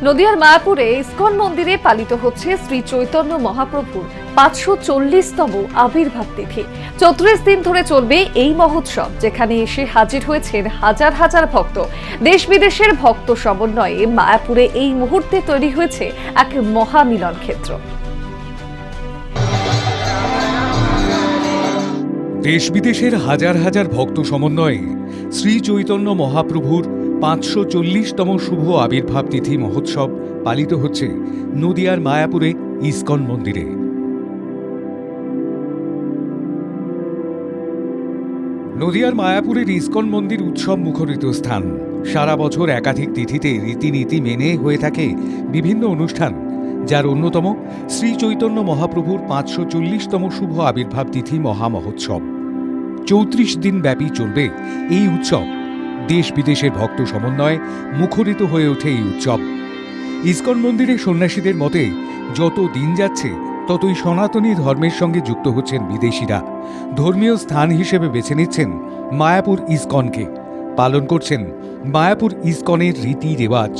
নদিয়ার মায়াপুরে ইসকন মন্দিরে পালিত হচ্ছে শ্রী চৈতন্য মহাপ্রভুর 540তম আবির্ভাব তিথি। 34 দিন ধরে চলবে এই মহোৎসব, যেখানে এসে হাজির হয়েছেন হাজার হাজার ভক্ত। দেশ বিদেশের ভক্ত সমন্বয়ে মায়াপুরে এই মুহূর্তে তৈরি হয়েছে এক মহামিলন ক্ষেত্র। দেশ বিদেশের হাজার হাজার ভক্ত সমন্বয়ে শ্রী চৈতন্য মহাপ্রভুর 540তম শুভ আবির্ভাব তিথি মহোৎসব পালিত হচ্ছে নদিয়ার মায়াপুরে ইসকন মন্দিরে। নদিয়ার মায়াপুরের ইসকন মন্দির উৎসব মুখরিত স্থান। সারা বছর একাধিক তিথিতে রীতিনীতি মেনে হয়ে থাকে বিভিন্ন অনুষ্ঠান, যার অন্যতম শ্রী চৈতন্য মহাপ্রভুর 540তম শুভ আবির্ভাব তিথি মহামহোৎসব। 34 দিন ব্যাপী চলবে এই উৎসব। দেশ বিদেশের ভক্ত সমন্বয়ে মুখরিত হয়ে ওঠে এই উৎসব। ইসকন মন্দিরের সন্ন্যাসীদের মতে যত দিন যাচ্ছে ততই সনাতনী ধর্মের সঙ্গে যুক্ত হচ্ছেন বিদেশিরা। ধর্মীয় স্থান হিসেবে বেছে নিচ্ছেন মায়াপুর ইসকনকে, পালন করছেন মায়াপুর ইসকনের রীতি রেওয়াজ।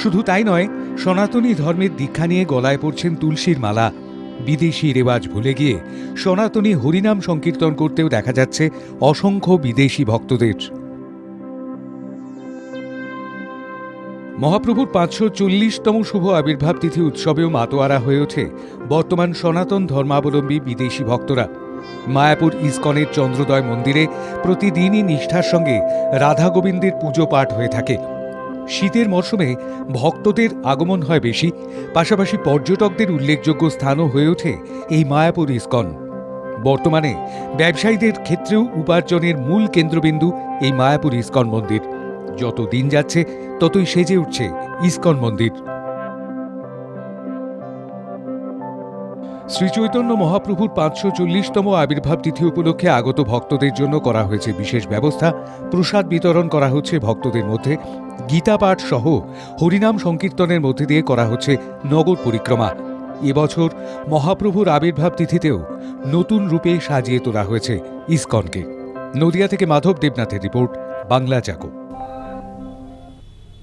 শুধু তাই নয়, সনাতনী ধর্মের দীক্ষা নিয়ে গলায় পড়ছেন তুলসীর মালা। বিদেশি রেওয়াজ ভুলে গিয়ে সনাতনী হরিনাম সংকীর্তন করতেও দেখা যাচ্ছে অসংখ্য বিদেশি ভক্তদের। মহাপ্রভুর 540তম শুভ আবির্ভাব তিথি উৎসবেও মাতোয়ারা হয়ে ওঠে বর্তমান সনাতন ধর্মাবলম্বী বিদেশি ভক্তরা। মায়াপুর ইসকনের চন্দ্রোদয় মন্দিরে প্রতিদিনই নিষ্ঠার সঙ্গে রাধা গোবিন্দের পুজো পাঠ হয়ে থাকে। শীতের মরশুমে ভক্তদের আগমন হয় বেশি, পাশাপাশি পর্যটকদের উল্লেখযোগ্য স্থানও হয়ে ওঠে এই মায়াপুর ইসকন। বর্তমানে ব্যবসায়ীদের ক্ষেত্রেও উপার্জনের মূল কেন্দ্রবিন্দু এই মায়াপুর ইসকন মন্দির। যত দিন যাচ্ছে ততই সেজে উঠছে ইসকন মন্দির। শ্রী চৈতন্য মহাপ্রভুর 540তম আবির্ভাব তিথি উপলক্ষে আগত ভক্তদের জন্য করা হয়েছে বিশেষ ব্যবস্থা। প্রসাদ বিতরণ করা হচ্ছে ভক্তদের মধ্যে। গীতা পাঠ সহ হরিনাম সংকীর্তনের মধ্যে দিয়ে করা হচ্ছে নগর পরিক্রমা। এবছর মহাপ্রভুর আবির্ভাব তিথিতেও নতুন রূপে সাজিয়ে তোলা হয়েছে ইসকনকে। নদিয়া থেকে মাধব দেবনাথের রিপোর্ট, বাংলা জাগো।